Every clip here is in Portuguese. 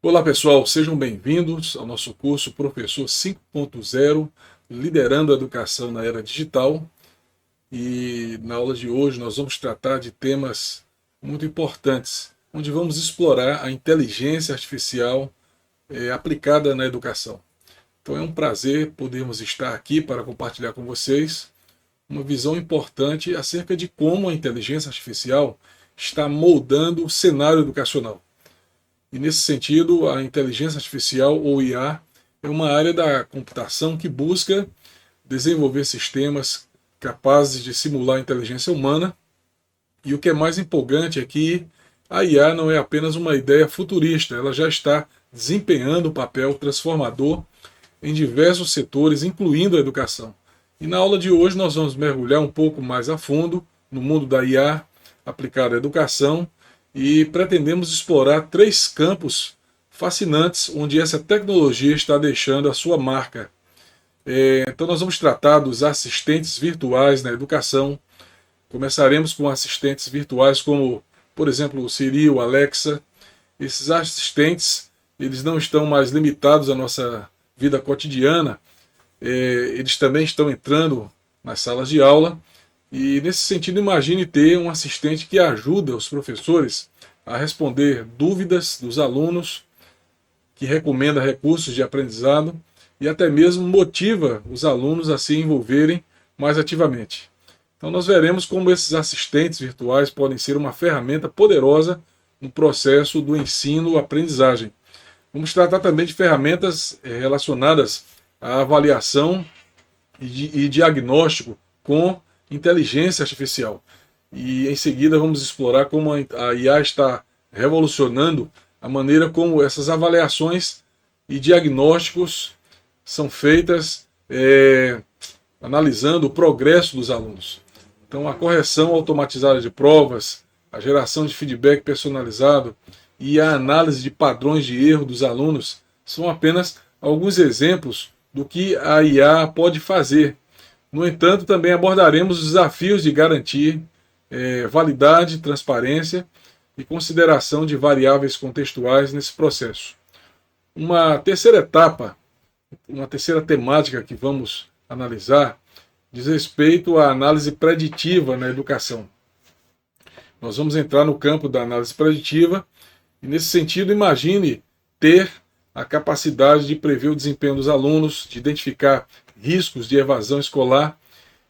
Olá pessoal, sejam bem-vindos ao nosso curso Professor 5.0, Liderando a Educação na Era Digital. E na aula de hoje nós vamos tratar de temas muito importantes, onde vamos explorar a inteligência artificial aplicada na educação. Então é um prazer podermos estar aqui para compartilhar com vocês uma visão importante acerca de como a inteligência artificial está moldando o cenário educacional. E nesse sentido, a inteligência artificial, ou IA, é uma área da computação que busca desenvolver sistemas capazes de simular a inteligência humana. E o que é mais empolgante é que a IA não é apenas uma ideia futurista, ela já está desempenhando um papel transformador em diversos setores, incluindo a educação. E na aula de hoje nós vamos mergulhar um pouco mais a fundo no mundo da IA aplicada à educação e pretendemos explorar 3 campos fascinantes onde essa tecnologia está deixando a sua marca. Então nós vamos tratar dos assistentes virtuais na educação. Começaremos com assistentes virtuais como, por exemplo, o Siri, o Alexa. Esses assistentes, eles não estão mais limitados à nossa vida cotidiana, eles também estão entrando nas salas de aula. E nesse sentido, imagine ter um assistente que ajuda os professores a responder dúvidas dos alunos, que recomenda recursos de aprendizado e até mesmo motiva os alunos a se envolverem mais ativamente. Então nós veremos como esses assistentes virtuais podem ser uma ferramenta poderosa no processo do ensino-aprendizagem. Vamos tratar também de ferramentas relacionadas à avaliação e diagnóstico com inteligência artificial. E em seguida vamos explorar como a IA está revolucionando a maneira como essas avaliações e diagnósticos são feitas, analisando o progresso dos alunos. Então a correção automatizada de provas, a geração de feedback personalizado e a análise de padrões de erro dos alunos são apenas alguns exemplos do que a IA pode fazer. No entanto, também abordaremos os desafios de garantir validade, transparência e consideração de variáveis contextuais nesse processo. Uma terceira etapa, uma terceira temática que vamos analisar, diz respeito à análise preditiva na educação. Nós vamos entrar no campo da análise preditiva e, nesse sentido, imagine ter a capacidade de prever o desempenho dos alunos, de identificar riscos de evasão escolar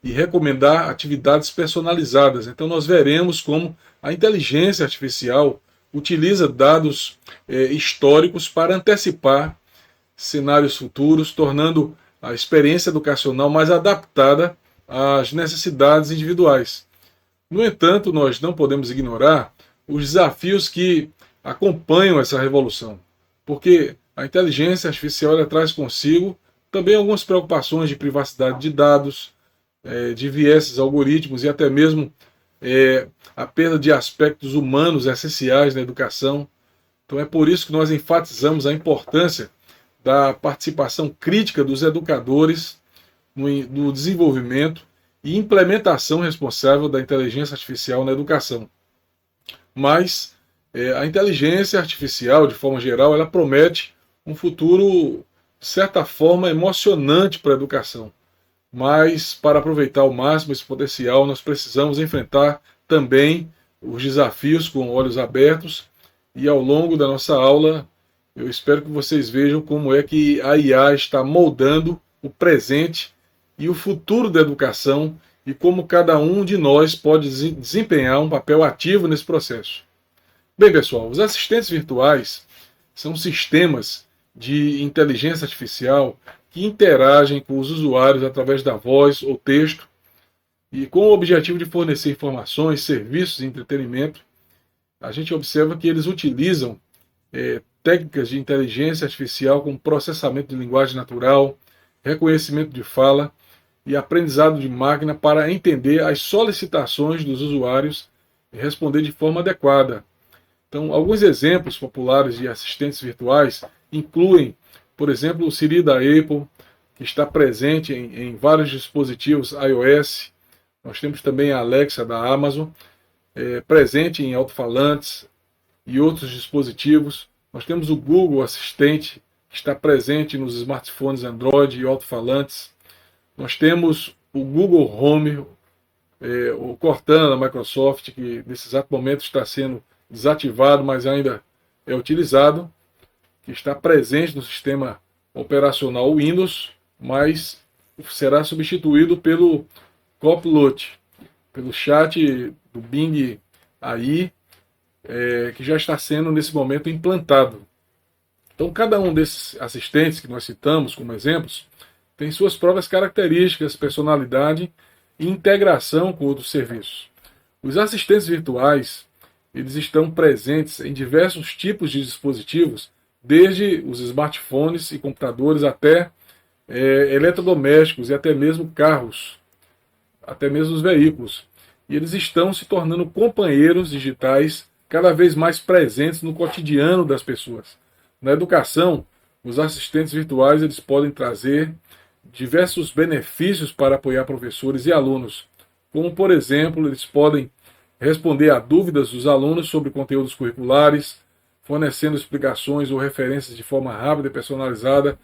e recomendar atividades personalizadas. Então nós veremos como a inteligência artificial utiliza dados históricos para antecipar cenários futuros, tornando a experiência educacional mais adaptada às necessidades individuais. No entanto, nós não podemos ignorar os desafios que acompanham essa revolução, porque a inteligência artificial ela traz consigo também algumas preocupações de privacidade de dados, de vieses algoritmos e até mesmo a perda de aspectos humanos essenciais na educação. Então é por isso que nós enfatizamos a importância da participação crítica dos educadores no desenvolvimento e implementação responsável da inteligência artificial na educação. Mas a inteligência artificial, de forma geral, ela promete um futuro, de certa forma, emocionante para a educação. Mas, para aproveitar ao máximo esse potencial, nós precisamos enfrentar também os desafios com olhos abertos. E ao longo da nossa aula, eu espero que vocês vejam como é que a IA está moldando o presente e o futuro da educação e como cada um de nós pode desempenhar um papel ativo nesse processo. Bem, pessoal, os assistentes virtuais são sistemas de inteligência artificial que interagem com os usuários através da voz ou texto e com o objetivo de fornecer informações, serviços e entretenimento. A gente observa que eles utilizam técnicas de inteligência artificial como processamento de linguagem natural, reconhecimento de fala e aprendizado de máquina para entender as solicitações dos usuários e responder de forma adequada. Então, alguns exemplos populares de assistentes virtuais incluem, por exemplo, o Siri da Apple, que está presente em vários dispositivos iOS. Nós temos também a Alexa da Amazon, presente em alto-falantes e outros dispositivos. Nós temos o Google Assistente, que está presente nos smartphones Android e alto-falantes. Nós temos o Google Home, o Cortana da Microsoft, que nesse exato momento está sendo desativado, mas ainda é utilizado, que está presente no sistema operacional Windows, mas será substituído pelo Copilot, pelo chat do Bing AI, que já está sendo nesse momento implantado. Então, cada um desses assistentes que nós citamos como exemplos tem suas próprias características, personalidade e integração com outros serviços. Os assistentes virtuais, eles estão presentes em diversos tipos de dispositivos, desde os smartphones e computadores até eletrodomésticos e até mesmo carros, até mesmo os veículos. E eles estão se tornando companheiros digitais cada vez mais presentes no cotidiano das pessoas. Na educação, os assistentes virtuais eles podem trazer diversos benefícios para apoiar professores e alunos, como, por exemplo, eles podem responder a dúvidas dos alunos sobre conteúdos curriculares, fornecendo explicações ou referências de forma rápida e personalizada,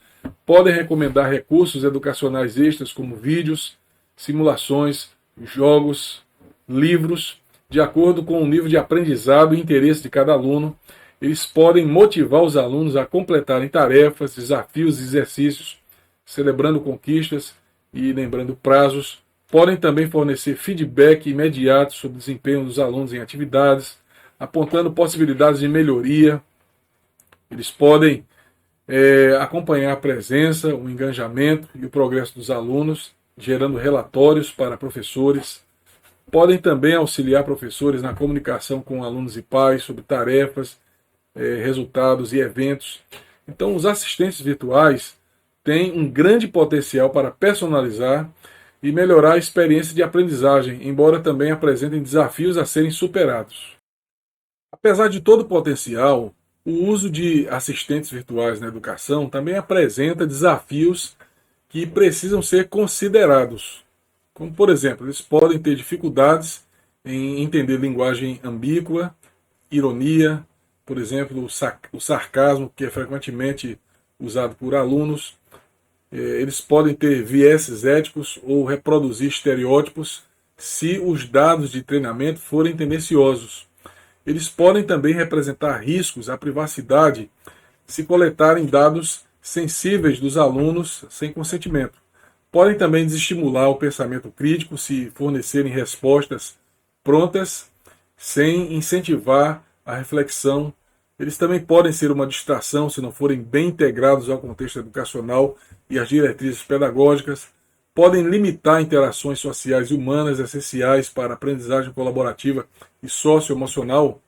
podem recomendar recursos educacionais extras como vídeos, simulações, jogos, livros, de acordo com o nível de aprendizado e interesse de cada aluno. Eles podem motivar os alunos a completarem tarefas, desafios e exercícios, celebrando conquistas e lembrando prazos. Podem também fornecer feedback imediato sobre o desempenho dos alunos em atividades, apontando possibilidades de melhoria. Eles podem acompanhar a presença, o engajamento e o progresso dos alunos, gerando relatórios para professores. Podem também auxiliar professores na comunicação com alunos e pais sobre tarefas, resultados e eventos. Então, os assistentes virtuais têm um grande potencial para personalizar e melhorar a experiência de aprendizagem, embora também apresentem desafios a serem superados. Apesar de todo o potencial, o uso de assistentes virtuais na educação também apresenta desafios que precisam ser considerados. Como, por exemplo, eles podem ter dificuldades em entender linguagem ambígua, ironia, por exemplo, o sarcasmo, que é frequentemente usado por alunos. Eles podem ter vieses éticos ou reproduzir estereótipos se os dados de treinamento forem tendenciosos. Eles podem também representar riscos à privacidade se coletarem dados sensíveis dos alunos sem consentimento. Podem também desestimular o pensamento crítico se fornecerem respostas prontas sem incentivar a reflexão. Eles também podem ser uma distração se não forem bem integrados ao contexto educacional e às diretrizes pedagógicas. Podem limitar interações sociais e humanas essenciais para a aprendizagem colaborativa e socioemocional.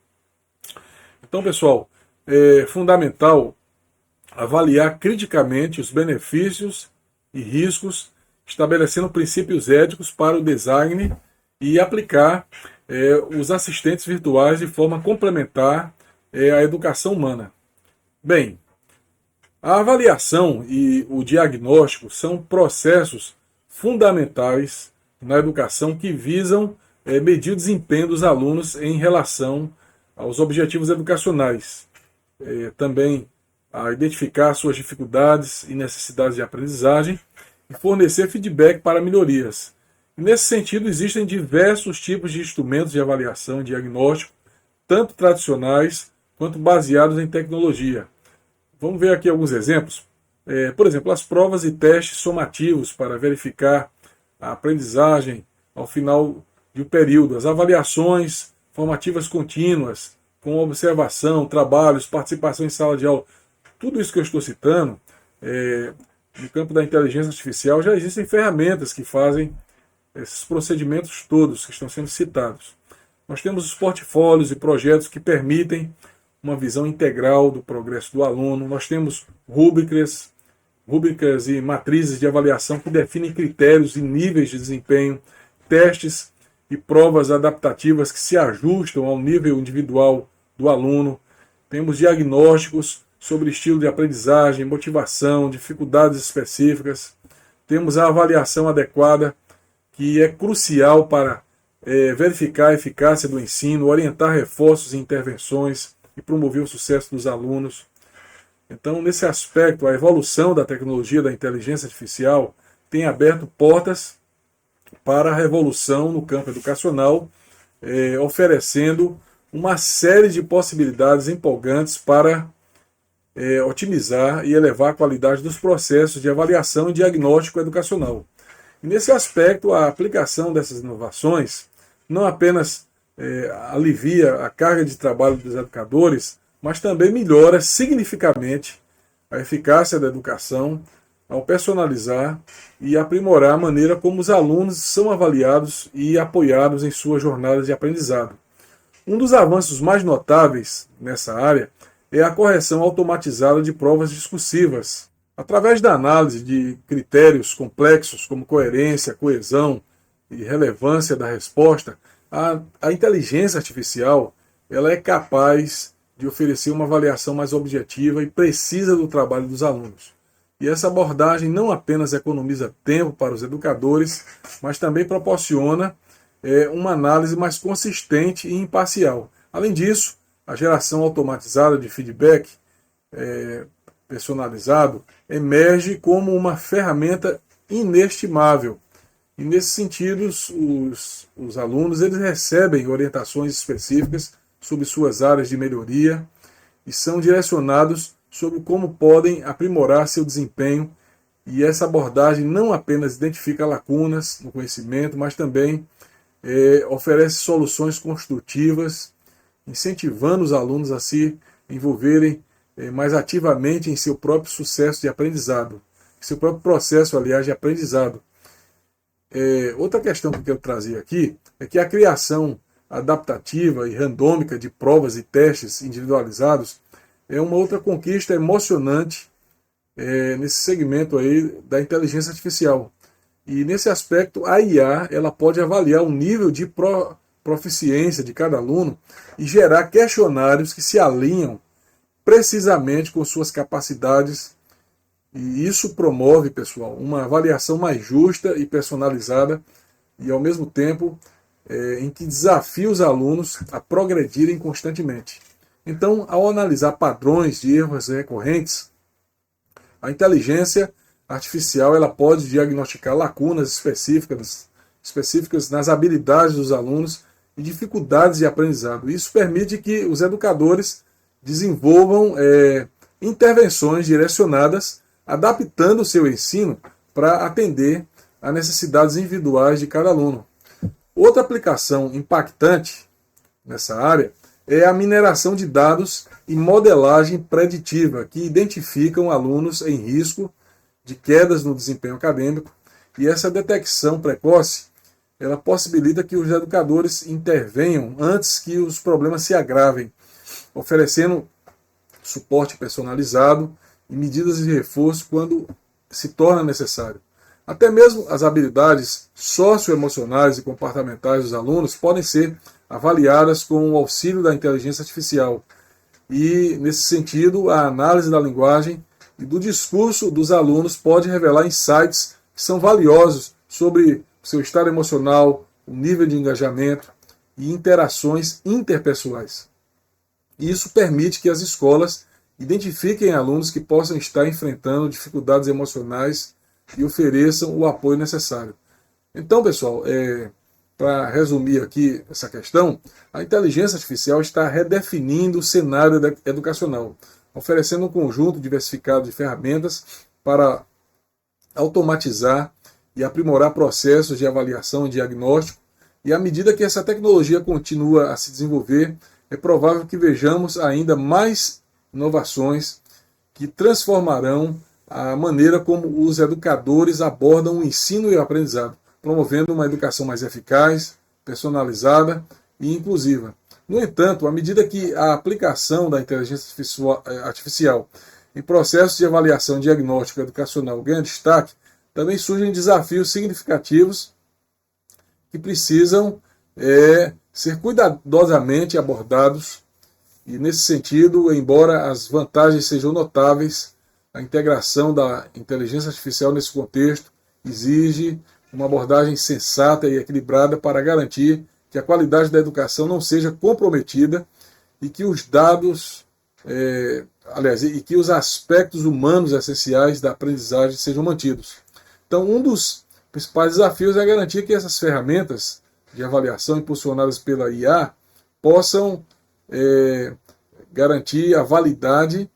Então, pessoal, é fundamental avaliar criticamente os benefícios e riscos, estabelecendo princípios éticos para o design e aplicar os assistentes virtuais de forma complementar à educação humana. Bem, a avaliação e o diagnóstico são processos fundamentais na educação que visam medir o desempenho dos alunos em relação aos objetivos educacionais. Também a identificar suas dificuldades e necessidades de aprendizagem e fornecer feedback para melhorias. E nesse sentido, existem diversos tipos de instrumentos de avaliação e diagnóstico, tanto tradicionais quanto baseados em tecnologia. Vamos ver aqui alguns exemplos. Por exemplo, as provas e testes somativos para verificar a aprendizagem ao final de um período, as avaliações formativas contínuas, com observação, trabalhos, participação em sala de aula. Tudo isso que eu estou citando, no campo da inteligência artificial, já existem ferramentas que fazem esses procedimentos todos que estão sendo citados. Nós temos os portfólios e projetos que permitem uma visão integral do progresso do aluno. Nós temos rúbricas e matrizes de avaliação que definem critérios e níveis de desempenho, testes e provas adaptativas que se ajustam ao nível individual do aluno. Temos diagnósticos sobre estilo de aprendizagem, motivação, dificuldades específicas. Temos a avaliação adequada, que é crucial para verificar a eficácia do ensino, orientar reforços e intervenções e promover o sucesso dos alunos. Então, nesse aspecto, a evolução da tecnologia da inteligência artificial tem aberto portas para a revolução no campo educacional, oferecendo uma série de possibilidades empolgantes para otimizar e elevar a qualidade dos processos de avaliação e diagnóstico educacional. E nesse aspecto, a aplicação dessas inovações não apenas alivia a carga de trabalho dos educadores, mas também melhora significativamente a eficácia da educação ao personalizar e aprimorar a maneira como os alunos são avaliados e apoiados em suas jornadas de aprendizado. Um dos avanços mais notáveis nessa área é a correção automatizada de provas discursivas. Através da análise de critérios complexos como coerência, coesão e relevância da resposta, a inteligência artificial ela é capaz de oferecer uma avaliação mais objetiva e precisa do trabalho dos alunos. E essa abordagem não apenas economiza tempo para os educadores, mas também proporciona uma análise mais consistente e imparcial. Além disso, a geração automatizada de feedback personalizado emerge como uma ferramenta inestimável. E nesse sentido, os alunos eles recebem orientações específicas sobre suas áreas de melhoria e são direcionados sobre como podem aprimorar seu desempenho. E essa abordagem não apenas identifica lacunas no conhecimento, mas também oferece soluções construtivas, incentivando os alunos a se envolverem mais ativamente em seu próprio sucesso de aprendizado, seu próprio processo, aliás, de aprendizado. Outra questão que eu quero trazer aqui é que a criação adaptativa e randômica de provas e testes individualizados é uma outra conquista emocionante nesse segmento aí da inteligência artificial. E nesse aspecto, a IA ela pode avaliar o nível de proficiência de cada aluno e gerar questionários que se alinham precisamente com suas capacidades. E isso promove, pessoal, uma avaliação mais justa e personalizada e, ao mesmo tempo, em que desafia os alunos a progredirem constantemente. Então, ao analisar padrões de erros recorrentes, a inteligência artificial ela pode diagnosticar lacunas específicas nas habilidades dos alunos e dificuldades de aprendizado. Isso permite que os educadores desenvolvam intervenções direcionadas, adaptando o seu ensino para atender às necessidades individuais de cada aluno. Outra aplicação impactante nessa área é a mineração de dados e modelagem preditiva, que identificam alunos em risco de quedas no desempenho acadêmico, e essa detecção precoce ela possibilita que os educadores intervenham antes que os problemas se agravem, oferecendo suporte personalizado e medidas de reforço quando se torna necessário. Até mesmo as habilidades socioemocionais e comportamentais dos alunos podem ser avaliadas com o auxílio da inteligência artificial. E, nesse sentido, a análise da linguagem e do discurso dos alunos pode revelar insights que são valiosos sobre seu estado emocional, o nível de engajamento e interações interpessoais. Isso permite que as escolas identifiquem alunos que possam estar enfrentando dificuldades emocionais e ofereçam o apoio necessário. Então, pessoal, para resumir aqui essa questão, a inteligência artificial está redefinindo o cenário educacional, oferecendo um conjunto diversificado de ferramentas para automatizar e aprimorar processos de avaliação e diagnóstico. E à medida que essa tecnologia continua a se desenvolver, é provável que vejamos ainda mais inovações que transformarão a maneira como os educadores abordam o ensino e o aprendizado, promovendo uma educação mais eficaz, personalizada e inclusiva. No entanto, à medida que a aplicação da inteligência artificial em processos de avaliação diagnóstica educacional ganha destaque, também surgem desafios significativos que precisam ser cuidadosamente abordados. E, nesse sentido, embora as vantagens sejam notáveis, a integração da inteligência artificial nesse contexto exige uma abordagem sensata e equilibrada para garantir que a qualidade da educação não seja comprometida e que os dados aliás, e que os aspectos humanos essenciais da aprendizagem sejam mantidos. Então, um dos principais desafios é garantir que essas ferramentas de avaliação impulsionadas pela IA possam garantir a validade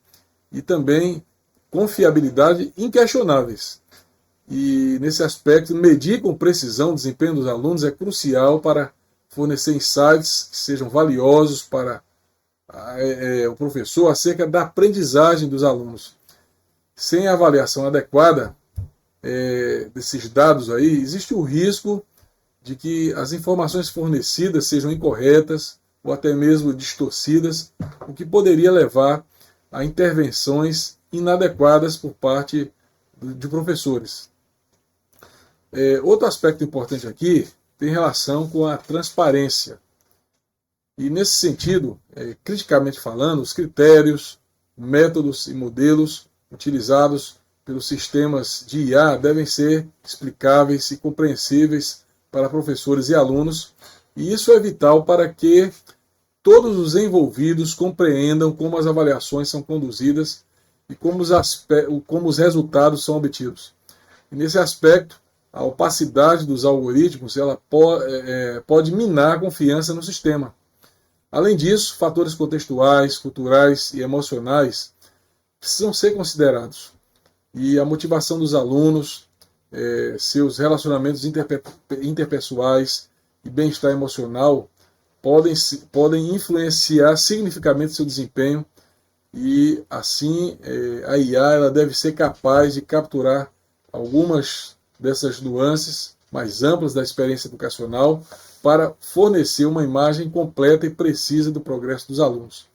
e também confiabilidade inquestionáveis. E, nesse aspecto, medir com precisão o desempenho dos alunos é crucial para fornecer insights que sejam valiosos para o professor acerca da aprendizagem dos alunos. Sem a avaliação adequada desses dados aí, existe o risco de que as informações fornecidas sejam incorretas ou até mesmo distorcidas, o que poderia levar a intervenções inadequadas por parte de professores. Outro aspecto importante aqui tem relação com a transparência. E nesse sentido, criticamente falando, os critérios, métodos e modelos utilizados pelos sistemas de IA devem ser explicáveis e compreensíveis para professores e alunos, e isso é vital para que todos os envolvidos compreendam como as avaliações são conduzidas e como os resultados são obtidos. E nesse aspecto, a opacidade dos algoritmos ela pode minar a confiança no sistema. Além disso, fatores contextuais, culturais e emocionais precisam ser considerados. E a motivação dos alunos, seus relacionamentos interpessoais e bem-estar emocional podem influenciar significativamente seu desempenho, e assim a IA ela deve ser capaz de capturar algumas dessas nuances mais amplas da experiência educacional para fornecer uma imagem completa e precisa do progresso dos alunos.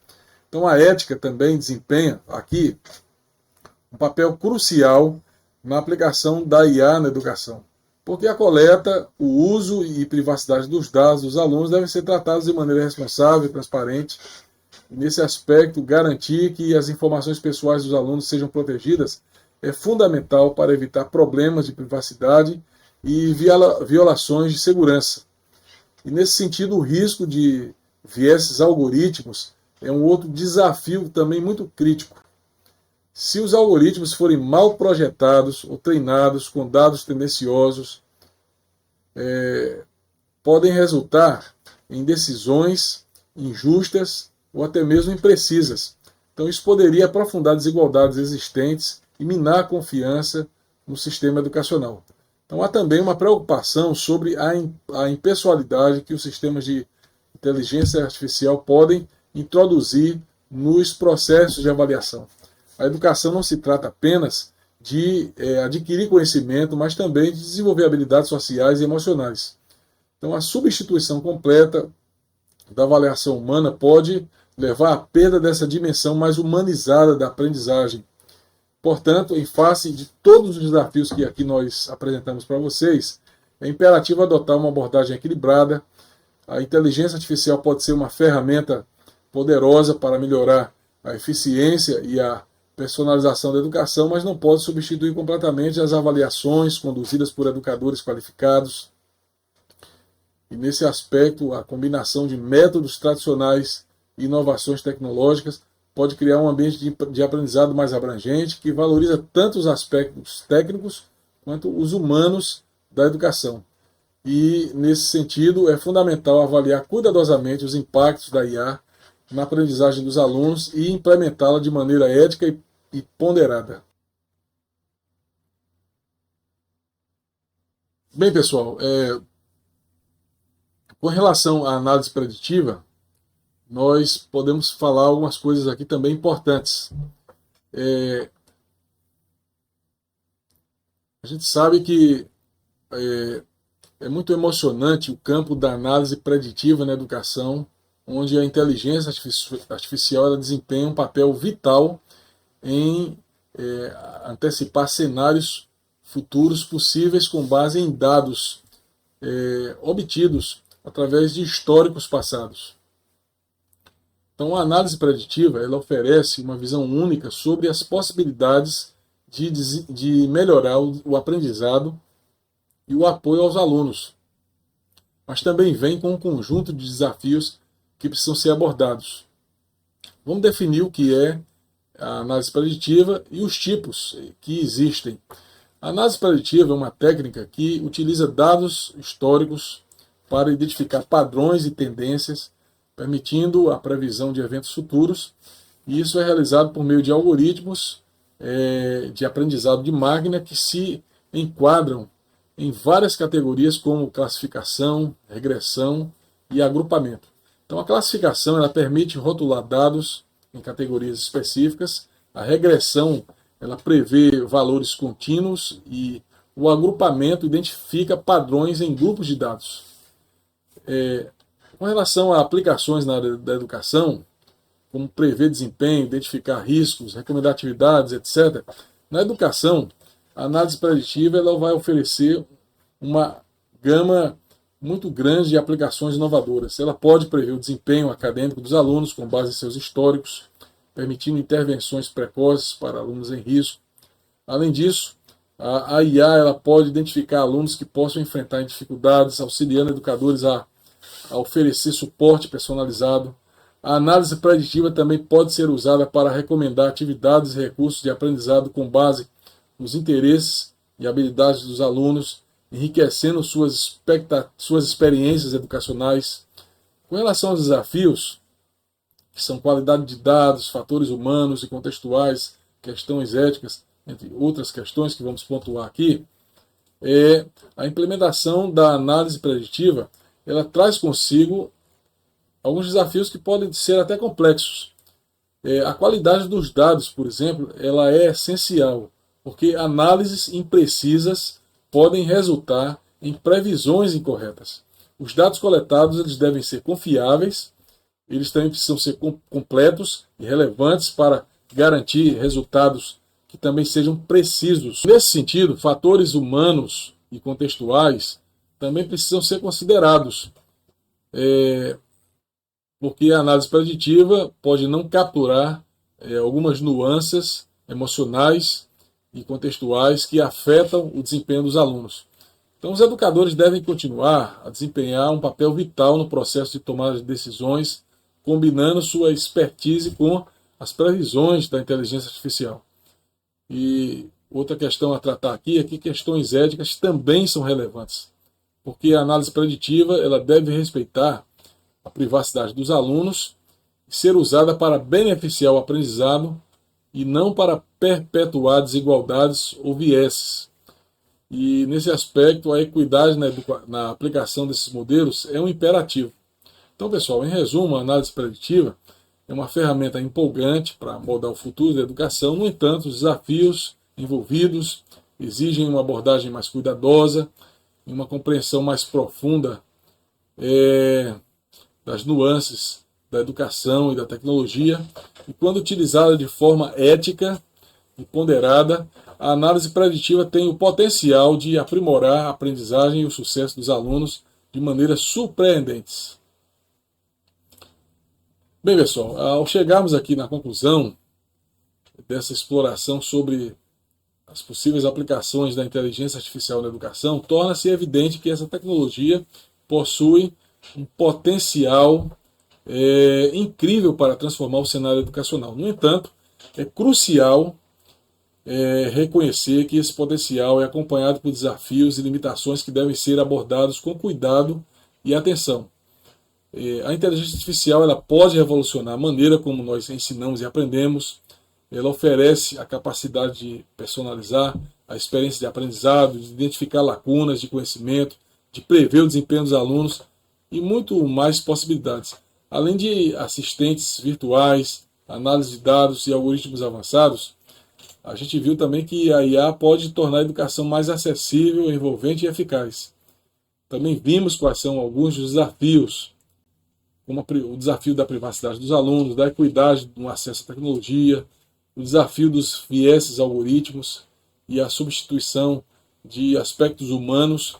Então a ética também desempenha aqui um papel crucial na aplicação da IA na educação, porque a coleta, o uso e privacidade dos dados dos alunos devem ser tratados de maneira responsável e transparente. Nesse aspecto, garantir que as informações pessoais dos alunos sejam protegidas é fundamental para evitar problemas de privacidade e violações de segurança. E nesse sentido, o risco de vieses algoritmos é um outro desafio também muito crítico. Se os algoritmos forem mal projetados ou treinados com dados tendenciosos, podem resultar em decisões injustas ou até mesmo imprecisas. Então isso poderia aprofundar desigualdades existentes e minar a confiança no sistema educacional. Então há também uma preocupação sobre a impessoalidade que os sistemas de inteligência artificial podem introduzir nos processos de avaliação. A educação não se trata apenas de adquirir conhecimento, mas também de desenvolver habilidades sociais e emocionais. Então a substituição completa da avaliação humana pode levar à perda dessa dimensão mais humanizada da aprendizagem. Portanto, em face de todos os desafios que aqui nós apresentamos para vocês, é imperativo adotar uma abordagem equilibrada. A inteligência artificial pode ser uma ferramenta poderosa para melhorar a eficiência e a personalização da educação, mas não pode substituir completamente as avaliações conduzidas por educadores qualificados. E nesse aspecto, a combinação de métodos tradicionais e inovações tecnológicas pode criar um ambiente de aprendizado mais abrangente, que valoriza tanto os aspectos técnicos quanto os humanos da educação. E, nesse sentido, é fundamental avaliar cuidadosamente os impactos da IA na aprendizagem dos alunos e implementá-la de maneira ética e ponderada. Bem, pessoal, com relação à análise preditiva, nós podemos falar algumas coisas aqui também importantes. A gente sabe que é muito emocionante o campo da análise preditiva na educação, onde a inteligência artificial ela desempenha um papel vital em antecipar cenários futuros possíveis com base em dados obtidos através de históricos passados. Então, a análise preditiva ela oferece uma visão única sobre as possibilidades de melhorar o aprendizado e o apoio aos alunos, mas também vem com um conjunto de desafios que precisam ser abordados. Vamos definir o que é a análise preditiva e os tipos que existem. A análise preditiva é uma técnica que utiliza dados históricos para identificar padrões e tendências, permitindo a previsão de eventos futuros, e isso é realizado por meio de algoritmos de aprendizado de máquina que se enquadram em várias categorias como classificação, regressão e agrupamento. Então a classificação ela permite rotular dados em categorias específicas, a regressão ela prevê valores contínuos e o agrupamento identifica padrões em grupos de dados. Com relação a aplicações na área da educação, como prever desempenho, identificar riscos, recomendar atividades, etc., na educação, a análise preditiva ela vai oferecer uma gama muito grande de aplicações inovadoras. Ela pode prever o desempenho acadêmico dos alunos com base em seus históricos, permitindo intervenções precoces para alunos em risco. Além disso, a IA ela pode identificar alunos que possam enfrentar dificuldades, auxiliando educadores a oferecer suporte personalizado. A análise preditiva também pode ser usada para recomendar atividades e recursos de aprendizado com base nos interesses e habilidades dos alunos, enriquecendo suas experiências educacionais. Com relação aos desafios, que são qualidade de dados, fatores humanos e contextuais, questões éticas, entre outras questões que vamos pontuar aqui, a implementação da análise preditiva ela traz consigo alguns desafios que podem ser até complexos. A qualidade dos dados, por exemplo, ela é essencial, porque análises imprecisas podem resultar em previsões incorretas. Os dados coletados eles devem ser confiáveis, eles também precisam ser completos e relevantes para garantir resultados que também sejam precisos. Nesse sentido, fatores humanos e contextuais também precisam ser considerados, porque a análise preditiva pode não capturar algumas nuances emocionais e contextuais que afetam o desempenho dos alunos. Então, os educadores devem continuar a desempenhar um papel vital no processo de tomada de decisões, combinando sua expertise com as previsões da inteligência artificial. E outra questão a tratar aqui é que questões éticas também são relevantes, porque a análise preditiva ela deve respeitar a privacidade dos alunos e ser usada para beneficiar o aprendizado e não para perpetuar desigualdades ou vieses. E nesse aspecto, a equidade na aplicação desses modelos é um imperativo. Então, pessoal, em resumo, a análise preditiva é uma ferramenta empolgante para moldar o futuro da educação. No entanto, os desafios envolvidos exigem uma abordagem mais cuidadosa e uma compreensão mais profunda das nuances da educação e da tecnologia. E quando utilizada de forma ética e ponderada, a análise preditiva tem o potencial de aprimorar a aprendizagem e o sucesso dos alunos de maneiras surpreendentes. Bem, pessoal, ao chegarmos aqui na conclusão dessa exploração sobre as possíveis aplicações da inteligência artificial na educação, torna-se evidente que essa tecnologia possui um potencial incrível para transformar o cenário educacional. No entanto, é crucial reconhecer que esse potencial é acompanhado por desafios e limitações que devem ser abordados com cuidado e atenção. A inteligência artificial ela pode revolucionar a maneira como nós ensinamos e aprendemos. Ela oferece a capacidade de personalizar a experiência de aprendizado, de identificar lacunas de conhecimento, de prever o desempenho dos alunos e muito mais possibilidades. Além de assistentes virtuais, análise de dados e algoritmos avançados, a gente viu também que a IA pode tornar a educação mais acessível, envolvente e eficaz. Também vimos quais são alguns dos desafios, como o desafio da privacidade dos alunos, da equidade no acesso à tecnologia, o desafio dos vieses algoritmos e a substituição de aspectos humanos.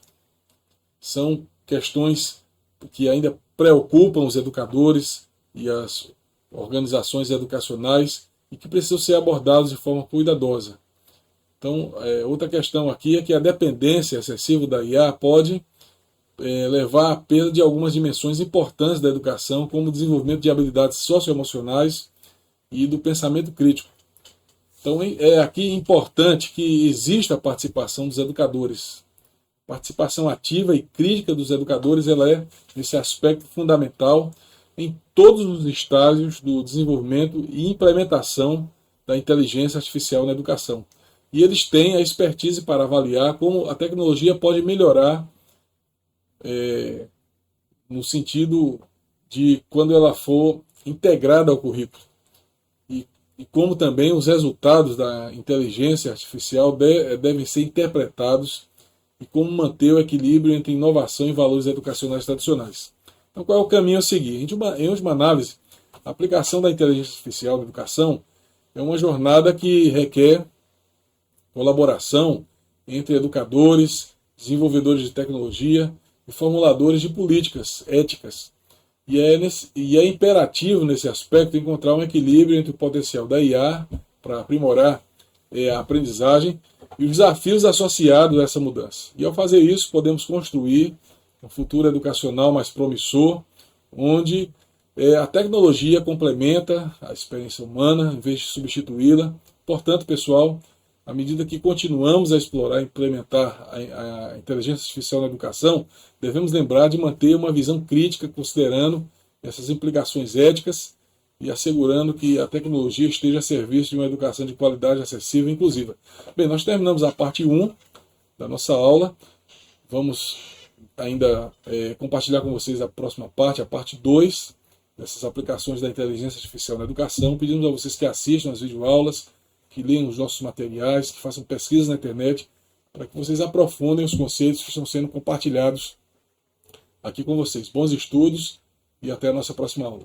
São questões que ainda preocupam os educadores e as organizações educacionais e que precisam ser abordados de forma cuidadosa. Então, outra questão aqui é que a dependência excessiva da IA pode levar à perda de algumas dimensões importantes da educação, como o desenvolvimento de habilidades socioemocionais e do pensamento crítico. Então é aqui importante que exista a participação dos educadores. Participação ativa e crítica dos educadores, ela é esse aspecto fundamental em todos os estágios do desenvolvimento e implementação da inteligência artificial na educação. E eles têm a expertise para avaliar como a tecnologia pode melhorar no sentido de quando ela for integrada ao currículo. E como também os resultados da inteligência artificial devem ser interpretados e como manter o equilíbrio entre inovação e valores educacionais tradicionais. Então, qual é o caminho a seguir? Em última análise, a aplicação da inteligência artificial na educação é uma jornada que requer colaboração entre educadores, desenvolvedores de tecnologia e formuladores de políticas éticas. E é imperativo nesse aspecto encontrar um equilíbrio entre o potencial da IA para aprimorar a aprendizagem e os desafios associados a essa mudança. E ao fazer isso, podemos construir um futuro educacional mais promissor, onde a tecnologia complementa a experiência humana em vez de substituí-la. Portanto, pessoal, à medida que continuamos a explorar e implementar a inteligência artificial na educação, devemos lembrar de manter uma visão crítica, considerando essas implicações éticas e assegurando que a tecnologia esteja a serviço de uma educação de qualidade, acessível e inclusiva. Bem, nós terminamos a parte 1 da nossa aula. Vamos ainda compartilhar com vocês a próxima parte, a parte 2, dessas aplicações da inteligência artificial na educação. Pedimos a vocês que assistam as videoaulas, que leiam os nossos materiais, que façam pesquisas na internet, para que vocês aprofundem os conceitos que estão sendo compartilhados aqui com vocês. Bons estudos e até a nossa próxima aula.